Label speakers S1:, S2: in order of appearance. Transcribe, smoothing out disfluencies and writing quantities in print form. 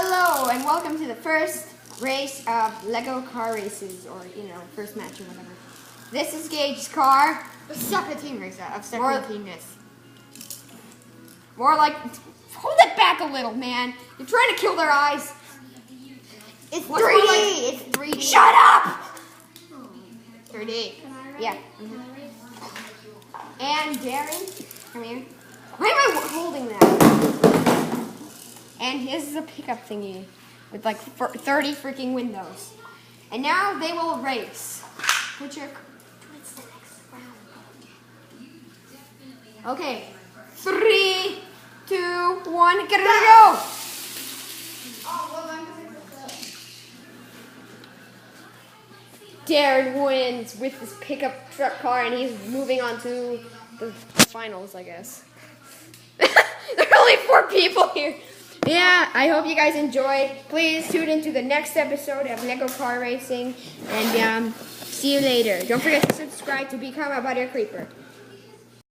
S1: Hello and welcome to the first race of Lego car races, or first match or whatever. This is Gage's car.
S2: The second team race of second teamness.
S1: More like, hold it back a little, man. You're trying to kill their eyes.
S2: It's 3D. It's 3D.
S1: Shut up.
S2: 3D.
S1: Yeah. And Darren, come here. Why am I holding that? And this is a pickup thingy with like 30 freaking windows. And now they will race. Put your...
S2: What's the next round?
S1: Okay. 3, 2, 1, get it, go! Darren wins with this pickup truck car, and he's moving on to the finals, I guess. There are only 4 people here. Yeah, I hope you guys enjoyed. Please tune into the next episode of Lego Car Racing, and see you later. Don't forget to subscribe to become a Butter Creeper.